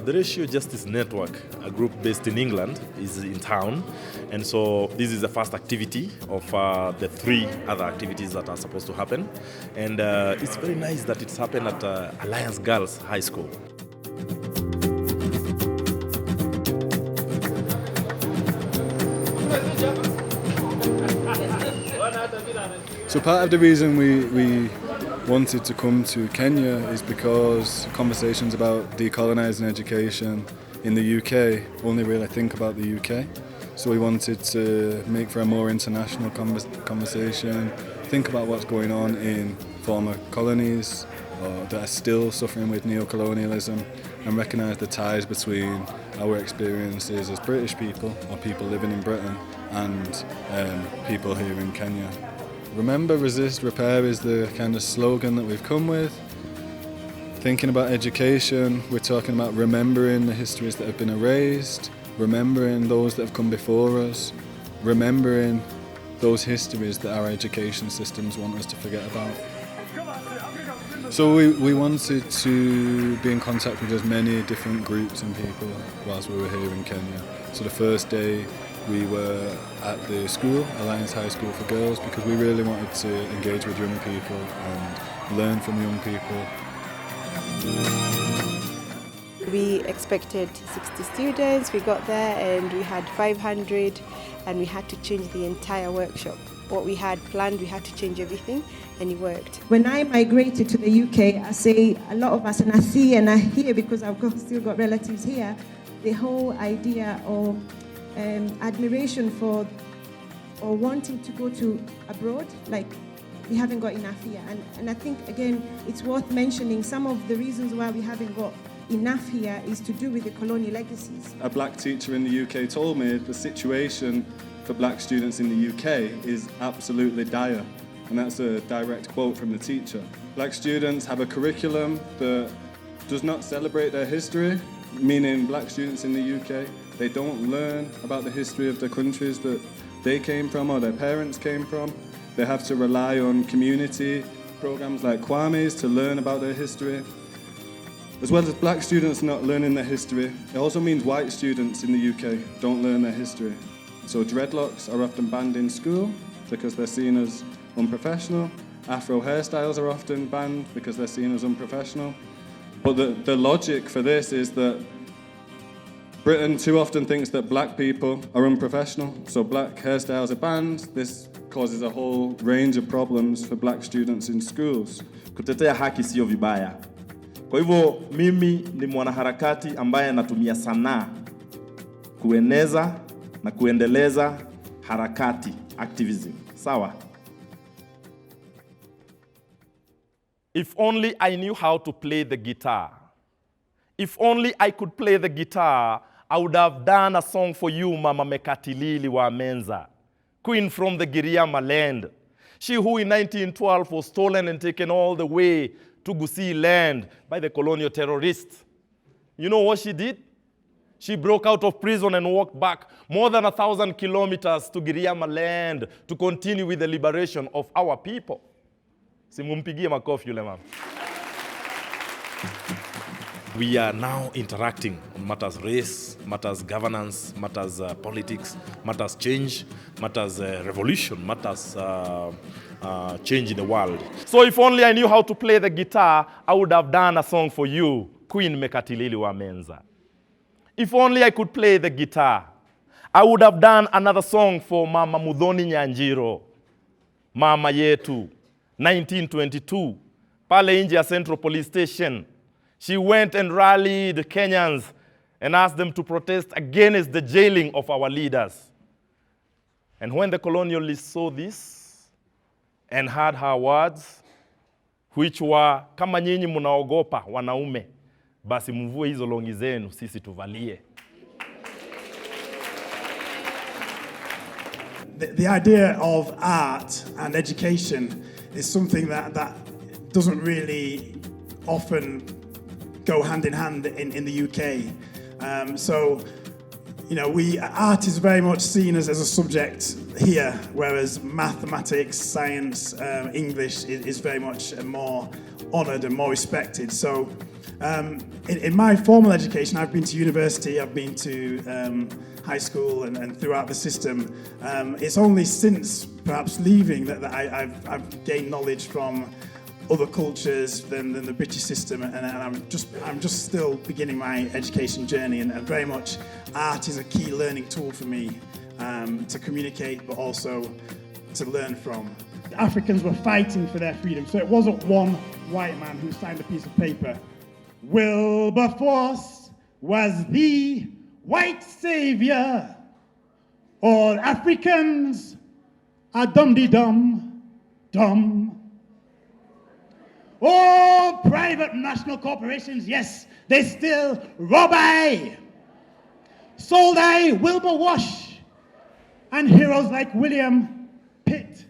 The Racial Justice Network, a group based in England, is in town. And so this is the first activity of the 3 other activities that are supposed to happen. And it's very nice that it's happened at Alliance Girls High School. So part of the reason we wanted to come to Kenya is because conversations about decolonising education in the UK only really think about the UK. So we wanted to make for a more international conversation, think about what's going on in former colonies that are still suffering with neocolonialism, and recognise the ties between our experiences as British people or people living in Britain and people here in Kenya. Remember, resist, repair is the kind of slogan that we've come with. Thinking about education, we're talking about remembering the histories that have been erased, remembering those that have come before us, remembering those histories that our education systems want us to forget about. So we wanted to be in contact with as many different groups and people whilst we were here in Kenya. So the first day we were at the school, Alliance High School for Girls, because we really wanted to engage with young people and learn from young people. We expected 60 students, we got there and we had 500 and we had to change the entire workshop. What we had planned, we had to change everything and it worked. When I migrated to the UK, I say a lot of us, and I see and I hear because I've still got relatives here, the whole idea of admiration for or wanting to go to abroad, like we haven't got enough here. And I think, again, it's worth mentioning some of the reasons why we haven't got enough here is to do with the colonial legacies. A black teacher in the UK told me the situation for black students in the UK is absolutely dire. And that's a direct quote from the teacher. Black students have a curriculum that does not celebrate their history, meaning black students in the UK, they don't learn about the history of the countries that they came from or their parents came from. They have to rely on community programs like Kwame's to learn about their history. As well as black students not learning their history, it also means white students in the UK don't learn their history. So dreadlocks are often banned in school because they're seen as unprofessional. Afro hairstyles are often banned because they're seen as unprofessional. But the logic for this is that Britain too often thinks that black people are unprofessional, so black hairstyles are banned. This causes a whole range of problems for black students in schools. Kutetea haki sio vibaya. Kwa hivyo mimi ni mwanaharakati ambaye natumia sanaa kueneza na kuendeleza harakati, activism. Sawa? If only I knew how to play the guitar. If only I could play the guitar, I would have done a song for you, Mama Mekatilili wa Menza, queen from the Giriama land. She who in 1912 was stolen and taken all the way to Gusii land by the colonial terrorists. You know what she did? She broke out of prison and walked back more than 1,000 kilometers to Giriama land to continue with the liberation of our people. Simumpigie makofi yule mama. We are now interacting on matters race, matters governance, matters politics, matters change, matters revolution, matters change in the world. So if only I knew how to play the guitar, I would have done a song for you, Queen Mekatilili wa Menza. If only I could play the guitar, I would have done another song for Mama Muthoni Nyanjiro, Mama Yetu, 1922, pale nje ya Central Police Station. She went and rallied Kenyans and asked them to protest against the jailing of our leaders. And when the colonialists saw this and heard her words, which were, kama nyinyi munaogopa wanaume, basi mvue hizo longi zenu, sisi tuvalie. The idea of art and education is something that doesn't really often go hand in hand in the UK. So, you know, art is very much seen as a subject here, whereas mathematics, science, English is very much more honoured and more respected. So In my formal education, I've been to university, I've been to high school and throughout the system. It's only since perhaps leaving that I've gained knowledge from other cultures than the British system, and I'm just still beginning my education journey, and very much art is a key learning tool for me to communicate, but also to learn from. Africans were fighting for their freedom, so it wasn't one white man who signed a piece of paper. Wilberforce was the white savior. All Africans are dum-de-dum, dumb. Oh, private national corporations, yes, they still rob I. Sold I Wilbur Wash and heroes like William Pitt.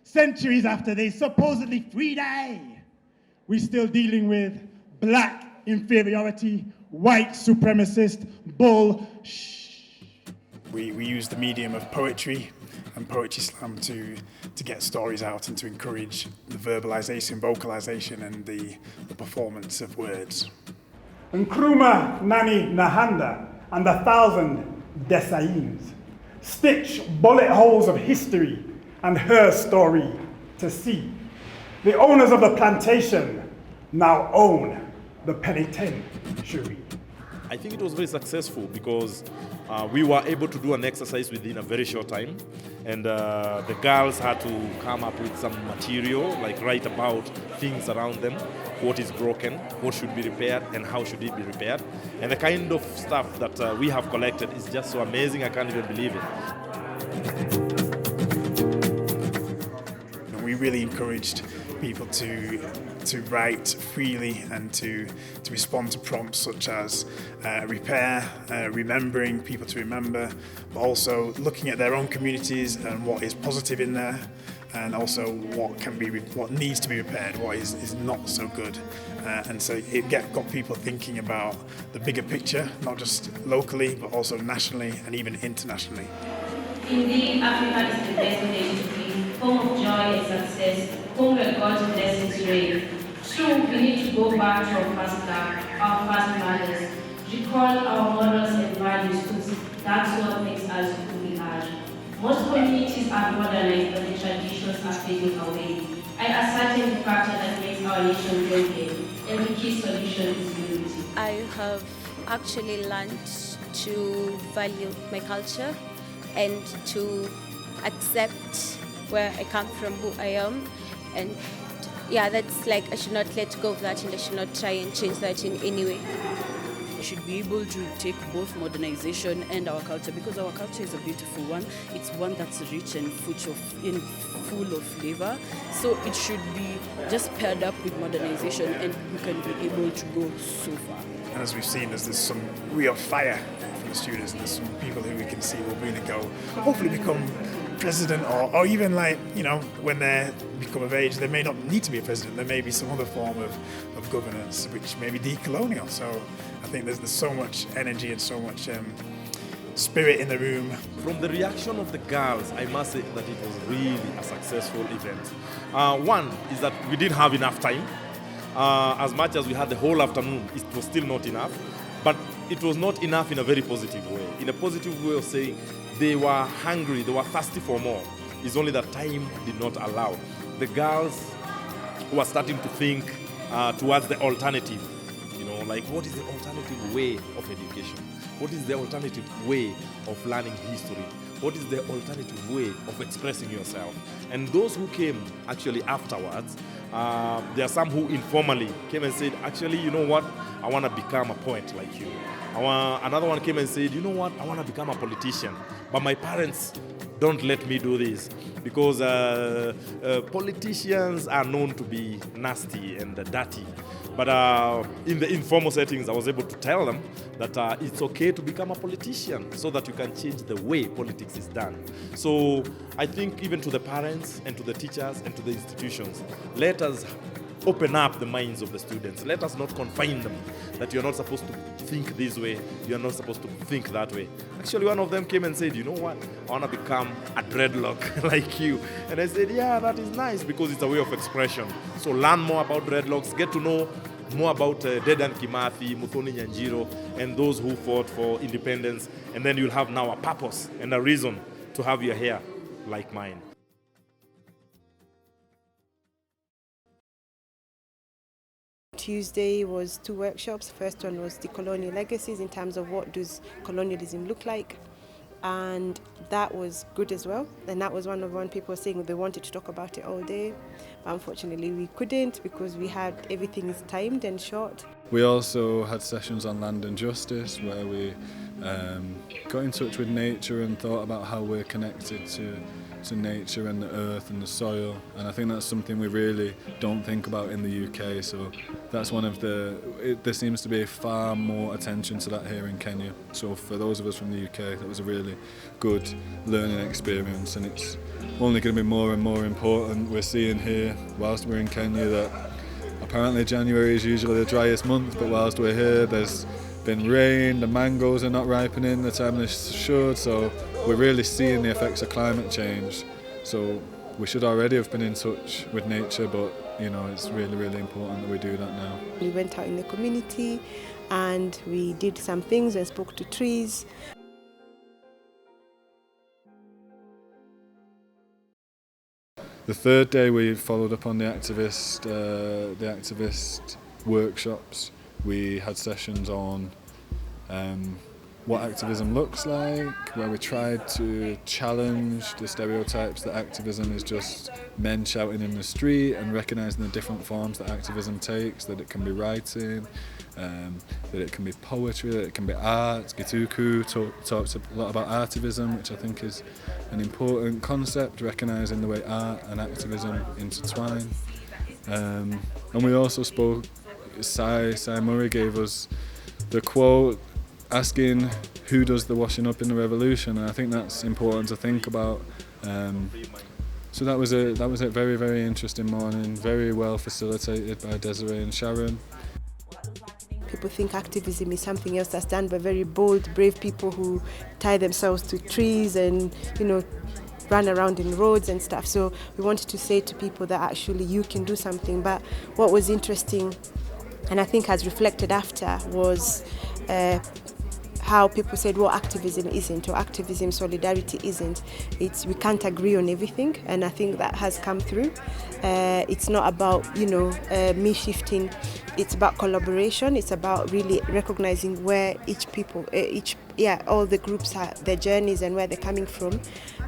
Centuries after they supposedly freed I, we're still dealing with black inferiority, white supremacist bullshit. We use the medium of poetry and poetry slam to get stories out and to encourage the verbalization, vocalization and the performance of words. Nkrumah Nani Nahanda and 1,000 Desains stitch bullet holes of history and her story to see. The owners of the plantation now own the penitentiary. I think it was very successful because we were able to do an exercise within a very short time, and the girls had to come up with some material, like write about things around them, what is broken, what should be repaired, and how should it be repaired. And the kind of stuff that we have collected is just so amazing, I can't even believe it. We really encouraged people to write freely and to respond to prompts such as repair, remembering, people to remember, but also looking at their own communities and what is positive in there, and also what needs to be repaired, what is not so good. And so it got people thinking about the bigger picture, not just locally, but also nationally and even internationally. Indeed, Africa is the best place to be, home of joy and success, home where God's blessings reign. True, we need to go back to our past mothers, recall our morals and values, because that's what makes us who we are. Most communities are modernized, but the traditions are fading away. I ascertain the factor that makes our nation broken, and the key solution is unity. I have actually learned to value my culture and to accept where I come from, who I am, and yeah, that's like I should not let go of that, and I should not try and change that in any way. We should be able to take both modernization and our culture, because our culture is a beautiful one. It's one that's rich and full of flavor. So it should be just paired up with modernization, and we can be able to go so far. And as we've seen, there's some real fire from the students, and there's some people who we can see will really go, hopefully become president, or even when they become of age, they may not need to be a president, there may be some other form of governance which may be decolonial. So I think there's so much energy and so much spirit in the room. From the reaction of the girls, I must say that it was really a successful event. One is that we didn't have enough time. As much as we had the whole afternoon, it was still not enough. But it was not enough in a very positive way. In a positive way of saying they were hungry, they were thirsty for more. It's only that time did not allow. The girls were starting to think towards the alternative. Like what is the alternative way of education? What is the alternative way of learning history? What is the alternative way of expressing yourself? And those who came actually afterwards, there are some who informally came and said, actually, you know what? I want to become a poet like you. Another one came and said, you know what? I want to become a politician. But my parents don't let me do this because politicians are known to be nasty and dirty. But in the informal settings, I was able to tell them that it's okay to become a politician so that you can change the way politics is done. So I think even to the parents and to the teachers and to the institutions, let us open up the minds of the students. Let us not confine them, that you're not supposed to think this way, you're not supposed to think that way. Actually, one of them came and said, you know what, I want to become a dreadlock like you. And I said, yeah, that is nice because it's a way of expression. So learn more about dreadlocks, get to know more about Dedan Kimathi, Muthoni Nyanjiro, and those who fought for independence. And then you'll have now a purpose and a reason to have your hair like mine. Tuesday was 2 workshops. First one was decolonial legacies in terms of what does colonialism look like. And that was good as well. And that was one people saying they wanted to talk about it all day. Unfortunately, we couldn't because we had everything is timed and short. We also had sessions on land and justice where we got in touch with nature and thought about how we're connected to nature and the earth and the soil, and I think that's something we really don't think about in the UK, so that's one of there seems to be far more attention to that here in Kenya. So for those of us from the UK, that was a really good learning experience, and it's only going to be more and more important. We're seeing here, whilst we're in Kenya, that apparently January is usually the driest month, but whilst we're here there's been rain, the mangoes are not ripening the time they should, so we're really seeing the effects of climate change. So we should already have been in touch with nature, but you know, it's really, really important that we do that now. We went out in the community and we did some things and spoke to trees. The third day we followed up on the activist workshops. We had sessions on what activism looks like, where we tried to challenge the stereotypes that activism is just men shouting in the street, and recognising the different forms that activism takes, that it can be writing, that it can be poetry, that it can be art. Gituku talks a lot about artivism, which I think is an important concept, recognising the way art and activism intertwine. And we also spoke, Sai Murray gave us the quote asking who does the washing up in the revolution, and I think that's important to think about. So that was a very, very interesting morning, very well facilitated by Desiree and Sharon. People think activism is something else that's done by very bold, brave people who tie themselves to trees and, you know, run around in roads and stuff. So we wanted to say to people that actually you can do something. But what was interesting, and I think has reflected after, was how people said, well, activism isn't, or activism solidarity isn't. We can't agree on everything, and I think that has come through. It's not about, you know, me shifting. It's about collaboration. It's about really recognizing where all the groups are, their journeys and where they're coming from.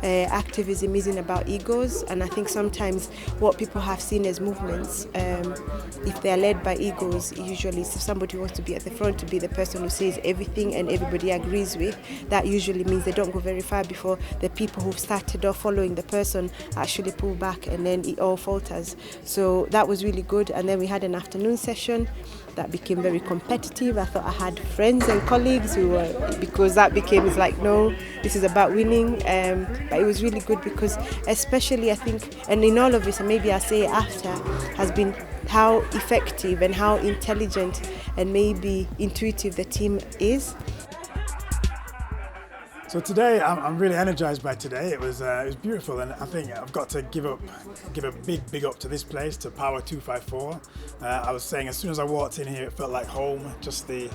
Activism isn't about egos, and I think sometimes what people have seen as movements, if they're led by egos, usually if somebody wants to be at the front, to be the person who says everything and everybody agrees with, that usually means they don't go very far before the people who've started off following the person actually pull back, and then it all falters. So that was really good. And then we had an afternoon session that became very competitive. I thought I had friends and colleagues who were, because that became, it's like, no, this is about winning. But it was really good because, especially I think, and in all of this, and maybe I'll say after, has been how effective and how intelligent and maybe intuitive the team is. So today, I'm really energized by today. It was beautiful, and I think I've got to give a big up to this place, to Power 254. I was saying, as soon as I walked in here, it felt like home. Just the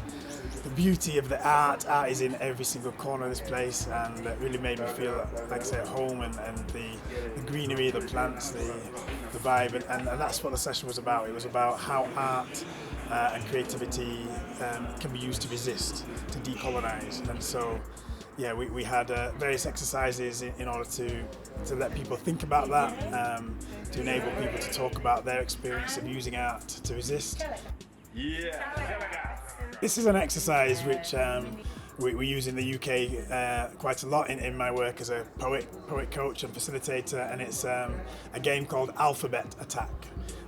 beauty of the art. Art is in every single corner of this place, and it really made me feel, like I say, at home, and the greenery, the plants, the vibe, and that's what the session was about. It was about how art and creativity can be used to resist, to decolonize, and so. Yeah, we had various exercises in order to let people think about that, to enable people to talk about their experience of using art to resist. Yeah. This is an exercise which we use in the UK quite a lot in my work as a poet coach and facilitator, and it's a game called Alphabet Attack.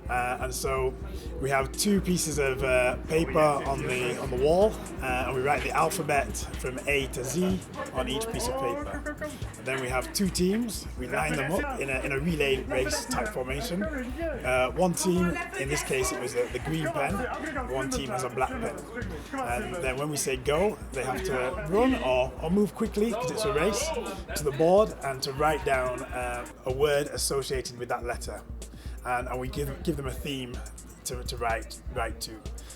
And so we have two pieces of paper on the wall, and we write the alphabet from A to Z on each piece of paper. And then we have two teams. We line them up in a relay race type formation. One team, in this case it was the green pen, one team has a black pen. And then when we say go, they have to run or move quickly, because it's a race, to the board and to write down a word associated with that letter. And we give them a theme to write to.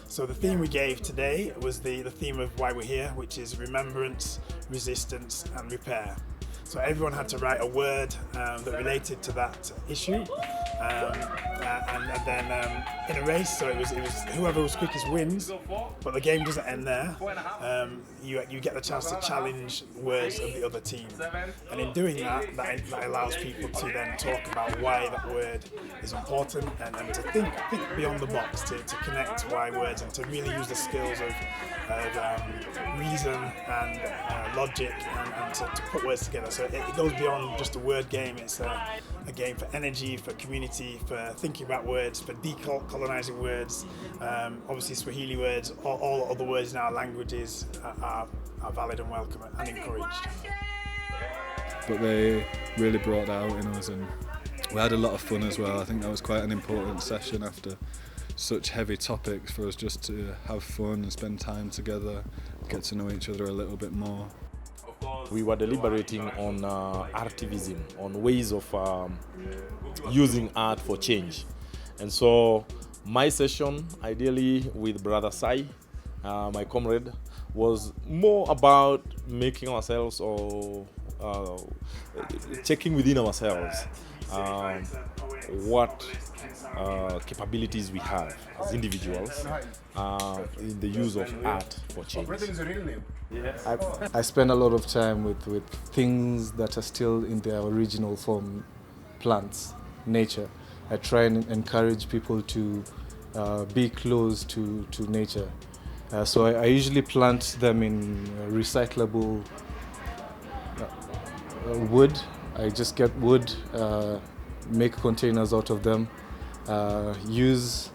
So the theme we gave today was the theme of why we're here, which is remembrance, resistance, and repair. So everyone had to write a word that related to that issue, and then in a race. So it was whoever was quickest wins. But the game doesn't end there. You get the chance to challenge words of the other team, and in doing that allows people to then talk about why that word is important and to think beyond the box, to connect why words and to really use the skills of reason and logic and to put words together. So it goes beyond just a word game. It's a game for energy, for community, for thinking about words, for decolonizing words. Obviously Swahili words, all other words in our languages are valid and welcome and encouraged. But they really brought that out in us, and we had a lot of fun as well. I think that was quite an important session after such heavy topics, for us just to have fun and spend time together, get to know each other a little bit more. We were deliberating on artivism, on ways of using art for change. And so my session, ideally with Brother Sai, my comrade, was more about making ourselves or checking within ourselves what capabilities we have as individuals in the use of art for change. I spend a lot of time with things that are still in their original form, plants, nature. I try and encourage people to be close to nature. So I usually plant them in recyclable wood. I just get wood, make containers out of them, use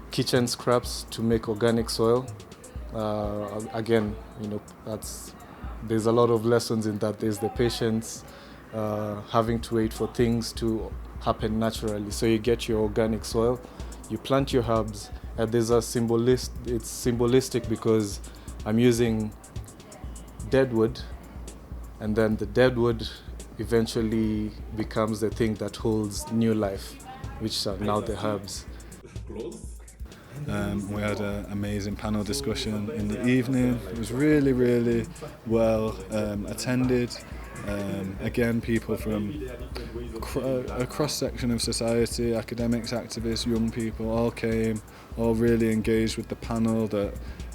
kitchen scraps to make organic soil. Again, there's a lot of lessons in that. There's the patience, having to wait for things to happen naturally. So you get your organic soil, you plant your herbs, and there's it's symbolistic because I'm using dead wood, and then the dead wood eventually becomes the thing that holds new life, which are now the herbs. We had an amazing panel discussion in the evening. It was really, really well attended. Again, people from a cross-section of society, academics, activists, young people, all came, all really engaged with the panel that,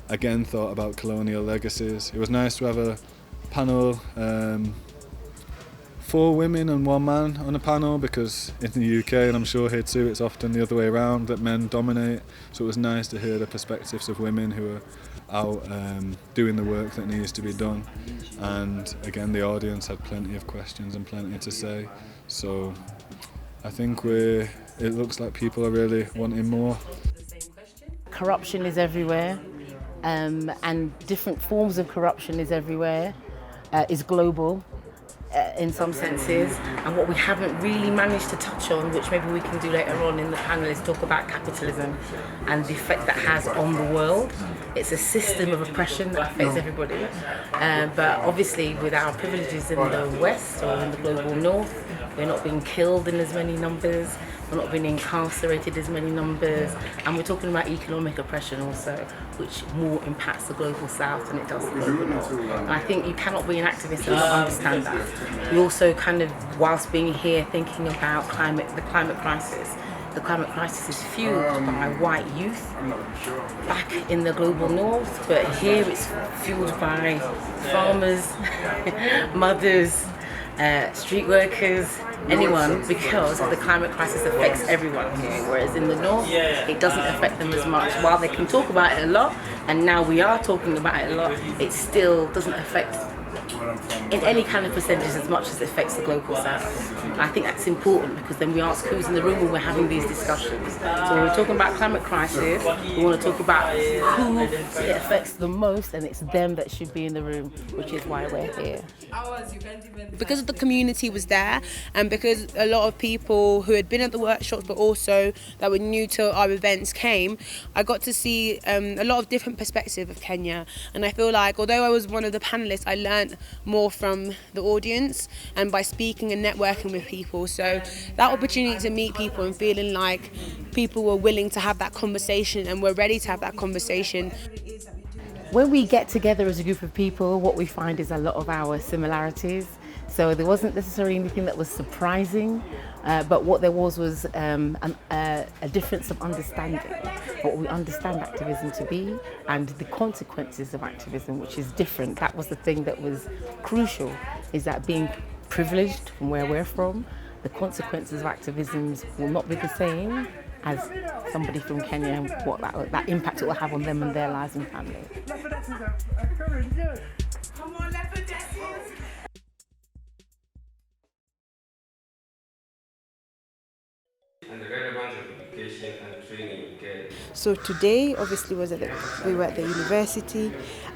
again, thought about colonial legacies. It was nice to have a panel, 4 women and 1 man on a panel, because in the UK, and I'm sure here too, it's often the other way around, that men dominate. So it was nice to hear the perspectives of women who are out doing the work that needs to be done. And again, the audience had plenty of questions and plenty to say. So I think it looks like people are really wanting more. Corruption is everywhere, and different forms of corruption is everywhere, is global. In some senses, and what we haven't really managed to touch on, which maybe we can do later on in the panel, is talk about capitalism and the effect that has on the world. It's a system of oppression that affects everybody, but obviously with our privileges in the West or in the global North, we're not being killed in as many numbers, we're not being incarcerated as many numbers, and we're talking about economic oppression also, which more impacts the global South than it does the global North. And I think you cannot be an activist and not understand that. We also kind of, whilst being here thinking about the climate crisis, the climate crisis is fueled by white youth back in the global North, but here it's fueled by farmers, mothers, street workers, anyone, because the climate crisis affects everyone here, whereas in the North it doesn't affect them as much. While they can talk about it a lot, and now we are talking about it a lot, it still doesn't affect in any kind of percentage as much as it affects the global South. I think that's important, because then we ask who's in the room when we're having these discussions. So when we're talking about climate crisis, we want to talk about who it affects the most, and it's them that should be in the room, which is why we're here. Because the community was there, and because a lot of people who had been at the workshops but also that were new to our events came, I got to see a lot of different perspectives of Kenya. And I feel like although I was one of the panelists, I learned more from the audience and by speaking and networking with people. So that opportunity to meet people and feeling like people were willing to have that conversation and were ready to have that conversation. When we get together as a group of people, what we find is a lot of our similarities. So there wasn't necessarily anything that was surprising, but what there was a difference of understanding, what we understand activism to be and the consequences of activism, which is different. That was the thing that was crucial, is that being privileged from where we're from, the consequences of activisms will not be the same as somebody from Kenya and what that impact it will have on them and their lives and family. And the relevance of education and training we get. So today, obviously, we were at the university,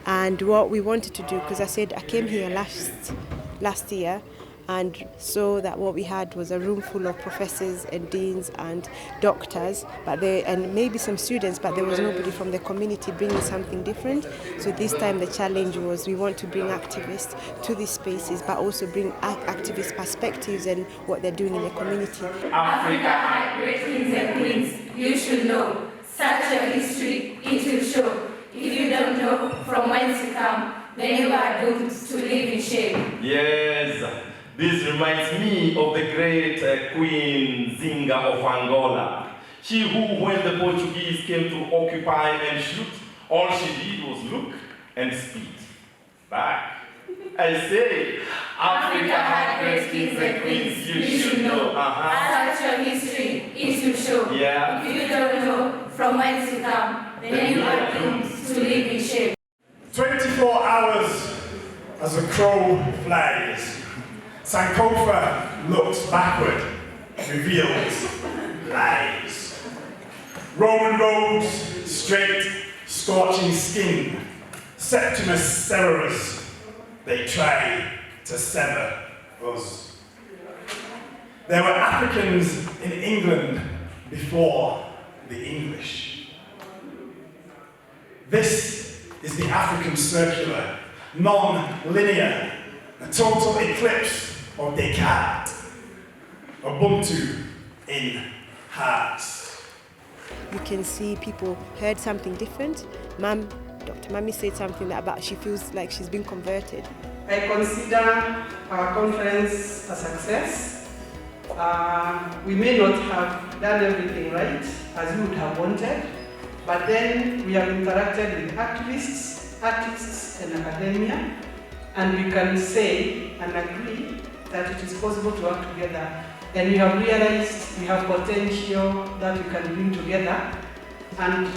and what we wanted to do, because I said I came here last year, and so that what we had was a room full of professors and deans and doctors, and maybe some students, but there was nobody from the community bringing something different. So this time the challenge was we want to bring activists to these spaces, but also bring activist perspectives and what they're doing in the community. Africa had great kings and queens, you should know. Such a history it will show. If you don't know from whence you come, then you are doomed to live in shame. Yes. This reminds me of the great Queen Zinga of Angola. She who, when the Portuguese came to occupy and shoot, all she did was look and spit back. I say, Africa had great kings and queens, you should know. Such a history it will show. Yeah. If you don't know from whence you come, then you are doomed to live in shame. 24 hours as a crow flies. Sankofa looks backward, reveals lies. Roman roads, straight, scorching skin. Septimus Severus, they try to sever us. There were Africans in England before the English. This is the African circular, non-linear, a total eclipse of Descartes, Ubuntu in hearts. You can see people heard something different. Dr. Mami said something about she feels like she's been converted. I consider our conference a success. We may not have done everything right as we would have wanted, but then we have interacted with activists, artists, and academia, and we can say and agree that it is possible to work together. And we have realized we have potential that we can bring together and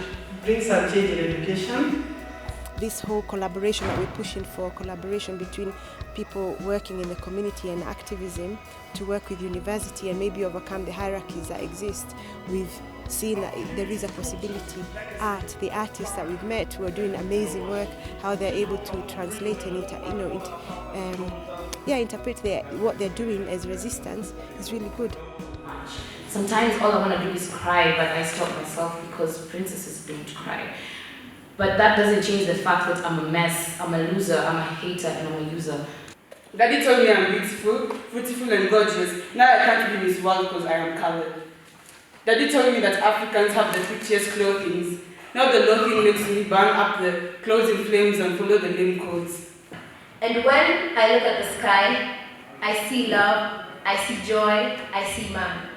bring some change in education. This whole collaboration that we're pushing for, collaboration between people working in the community and activism to work with university and maybe overcome the hierarchies that exist. We've seen that there is a possibility. The artists that we've met who are doing amazing work, how they're able to translate and interpret what they're doing as resistance is really good. Sometimes all I want to do is cry, but I stop myself because princesses don't cry. But that doesn't change the fact that I'm a mess, I'm a loser, I'm a hater, and I'm a user. Daddy told me I'm beautiful, beautiful and gorgeous. Now I can't be in this world because I am colored. Daddy told me that Africans have the prettiest clothing. Now the loathing makes me burn up the clothes in flames and follow the name codes. And when I look at the sky, I see love, I see joy, I see man.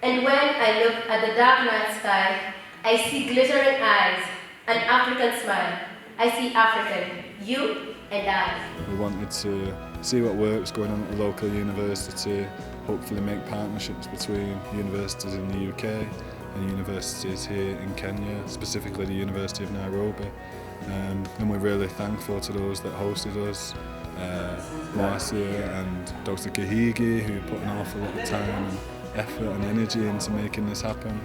And when I look at the dark night sky, I see glittering eyes, an African smile. I see African, you and I. We wanted to see what work's going on at the local university, hopefully make partnerships between universities in the UK and universities here in Kenya, specifically the University of Nairobi. And we're really thankful to those that hosted us, Moasia and Dr. Kahigi, who put an awful lot of time and effort and energy into making this happen.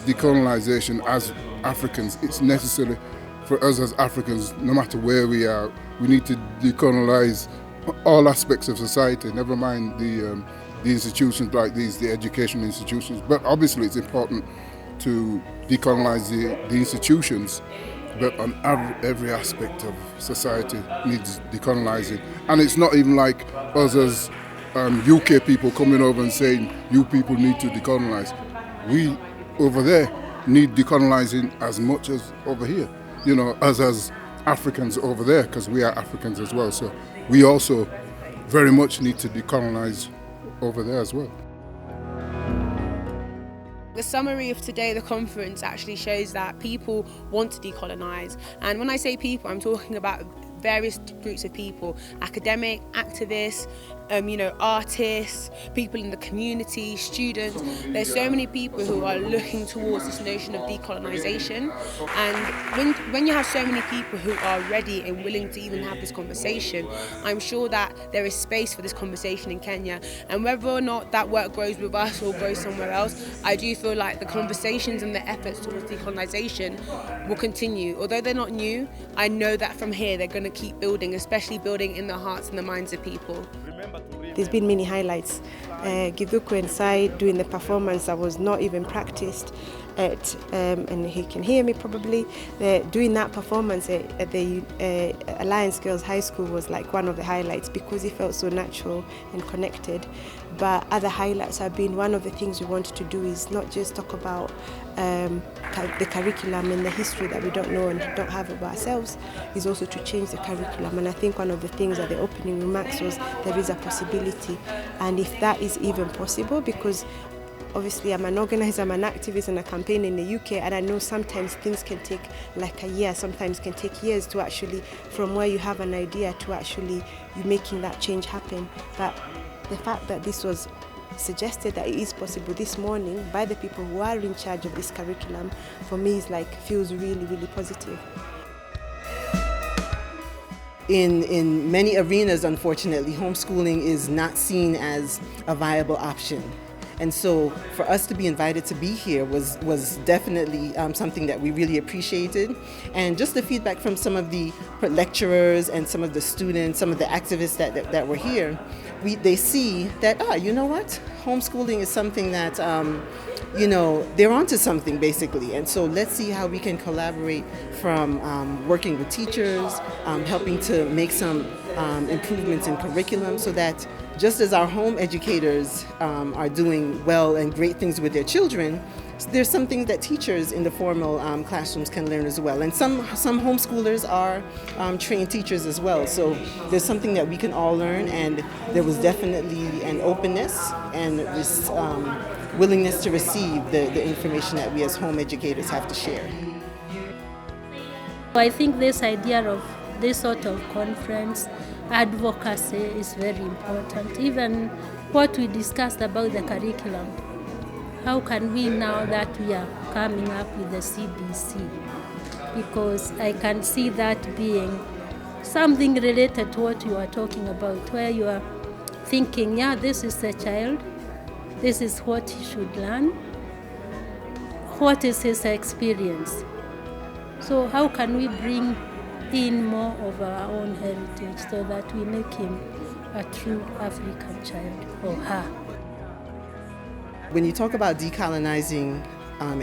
Decolonisation as Africans, it's necessary for us as Africans, no matter where we are. We need to decolonise all aspects of society, never mind the institutions like these, the education institutions. But obviously it's important to decolonise the institutions but on every aspect of society needs decolonizing. And it's not even like us as UK people coming over and saying, you people need to decolonize. We over there need decolonizing as much as over here, you know, as Africans over there, because we are Africans as well. So we also very much need to decolonize over there as well. The summary of today, the conference, actually shows that people want to decolonize. And when I say people, I'm talking about various groups of people: academic, activists, artists, people in the community, students. There's so many people who are looking towards this notion of decolonization. And when you have so many people who are ready and willing to even have this conversation, I'm sure that there is space for this conversation in Kenya. And whether or not that work grows with us or grows somewhere else, I do feel like the conversations and the efforts towards decolonization will continue. Although they're not new, I know that from here they're going to keep building, especially building in the hearts and the minds of people. There's been many highlights. Githuku and Sai doing the performance that was not even practiced at, and he can hear me probably, doing that performance at the Alliance Girls High School was like one of the highlights because it felt so natural and connected. But other highlights have been, one of the things we wanted to do is not just talk about the curriculum and the history that we don't know and don't have about ourselves, is also to change the curriculum. And I think one of the things at the opening remarks was there is a possibility, and if that is even possible, because obviously I'm an organizer, I'm an activist and a campaign in the UK, and I know sometimes things can take like a year, sometimes can take years to actually, from where you have an idea to actually you making that change happen. But the fact that this was suggested that it is possible this morning by the people who are in charge of this curriculum, for me is like, feels really, really positive. In many arenas, unfortunately, homeschooling is not seen as a viable option. And so for us to be invited to be here was definitely something that we really appreciated. And just the feedback from some of the lecturers and some of the students, some of the activists that were here, they see that, you know what, homeschooling is something that, they're onto something basically. And so let's see how we can collaborate from working with teachers, helping to make some improvements in curriculum so that just as our home educators are doing well and great things with their children, there's something that teachers in the formal classrooms can learn as well. And some homeschoolers are trained teachers as well. So there's something that we can all learn, and there was definitely an openness and this willingness to receive the information that we as home educators have to share. I think this idea of this sort of conference, advocacy, is very important. Even what we discussed about the curriculum. How can we, now that we are coming up with the CBC? Because I can see that being something related to what you are talking about, where you are thinking, yeah, this is a child, this is what he should learn, what is his experience? So how can we bring in more of our own heritage so that we make him a true African child, or her? When you talk about decolonizing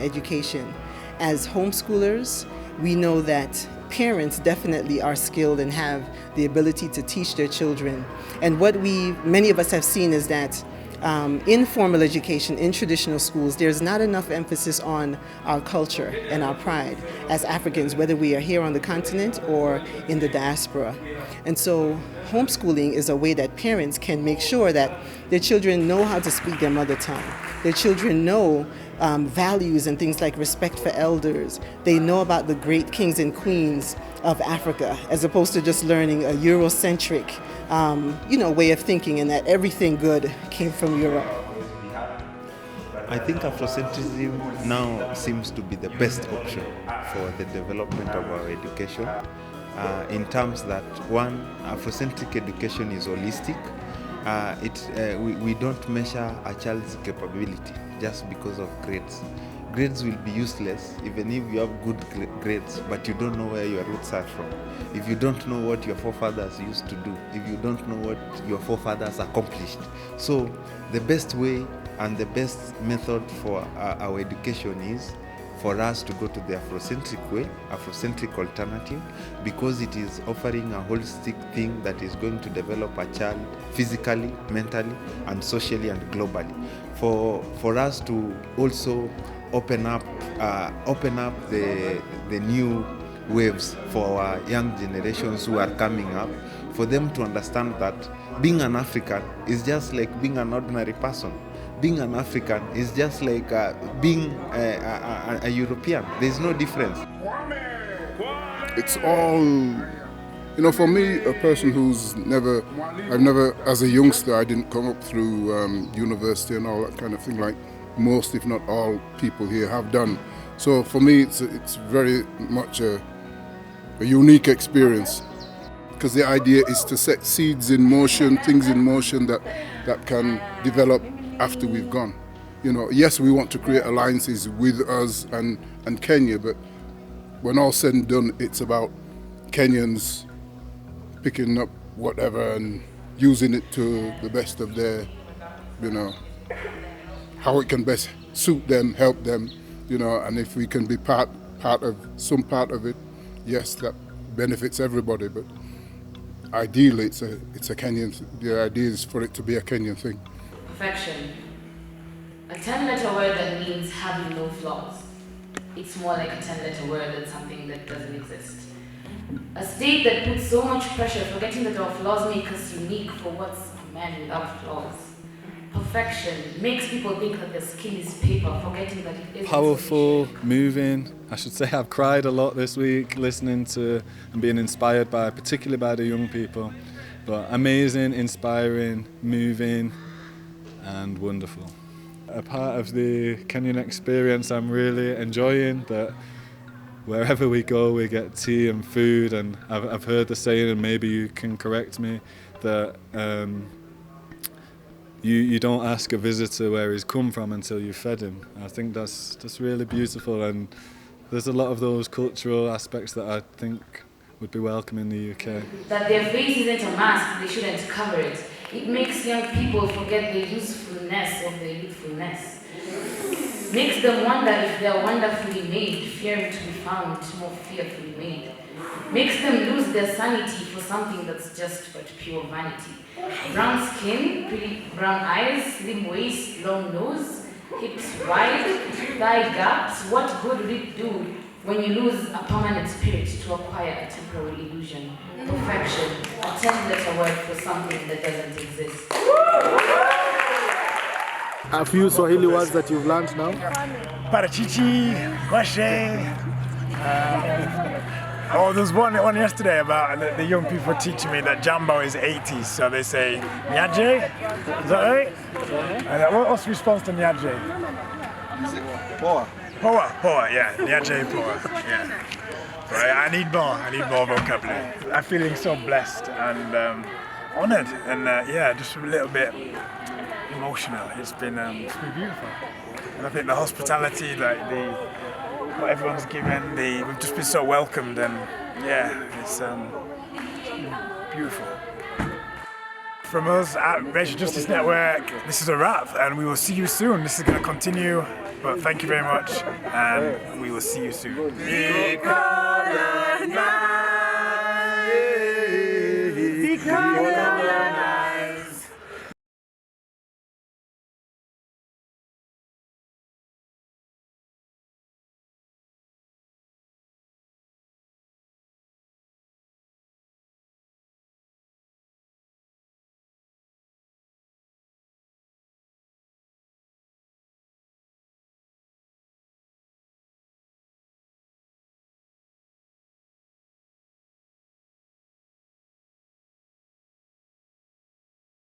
education, as homeschoolers, we know that parents definitely are skilled and have the ability to teach their children. And what many of us have seen is that in formal education, in traditional schools, there's not enough emphasis on our culture and our pride as Africans, whether we are here on the continent or in the diaspora. And so homeschooling is a way that parents can make sure that their children know how to speak their mother tongue. Their children know values and things like respect for elders. They know about the great kings and queens of Africa, as opposed to just learning a Eurocentric way of thinking, and that everything good came from Europe. I think Afrocentrism now seems to be the best option for the development of our education, in terms that, one, Afrocentric education is holistic. We don't measure a child's capability just because of grades. Grades will be useless even if you have good grades, but you don't know where your roots are from. If you don't know what your forefathers used to do, if you don't know what your forefathers accomplished. So the best way and the best method for our education is for us to go to the Afrocentric way, Afrocentric alternative, because it is offering a holistic thing that is going to develop a child physically, mentally, and socially and globally. For us to also open up the new waves for our young generations who are coming up, for them to understand that being an African is just like being an ordinary person. Being an African is just like being a European. There's no difference. It's all, for me, a person who's I've never, as a youngster, I didn't come up through university and all that kind of thing like most, if not all, people here have done. So for me, it's very much a unique experience, because the idea is to set seeds in motion, things in motion that can develop after we've gone. Yes, we want to create alliances with us and Kenya, but when all said and done, it's about Kenyans picking up whatever and using it to the best of their, how it can best suit them, help them, and if we can be part of it, yes, that benefits everybody, but ideally it's a Kenyan, the idea is for it to be a Kenyan thing. Perfection. A 10-letter word that means having no flaws. It's more like a 10-letter word than something that doesn't exist. A state that puts so much pressure, forgetting that our flaws make us unique for what's a man without flaws. Perfection makes people think that their skin is paper, forgetting that it isn't. Powerful, moving. I should say I've cried a lot this week listening to and being inspired particularly by the young people. But amazing, inspiring, moving, and wonderful. A part of the Kenyan experience I'm really enjoying, that wherever we go we get tea and food, and I've heard the saying, and maybe you can correct me, that you don't ask a visitor where he's come from until you've fed him. I think that's really beautiful, and there's a lot of those cultural aspects that I think would be welcome in the UK. That their face isn't a mask, they shouldn't cover it. It makes young people forget the usefulness of their youthfulness. Makes them wonder if they are wonderfully made, fearing to be found more fearfully made. Makes them lose their sanity for something that's just but pure vanity. Brown skin, pretty brown eyes, slim waist, long nose, hips wide, thigh gaps. What good would it do when you lose a permanent spirit to acquire a temporary illusion? Perfection, a 10-letter word for something that doesn't exist. A few Swahili words that you've learned now? Parachichi, kwashe. There's one yesterday about the young people teaching me that Jambo is 80s, so they say Nyaje. Is that right? Yeah. What's the response to Nyaje? Poa. Poa, yeah. Nyaje, poa, yeah. Right, I need more vocabulary. I'm feeling so blessed and honoured, and just a little bit emotional. It's been beautiful, and I think the hospitality, what everyone's given, we've just been so welcomed, and it's beautiful. From us at Racial Justice Network, this is a wrap, and we will see you soon. This is going to continue, but thank you very much, and we will see you soon.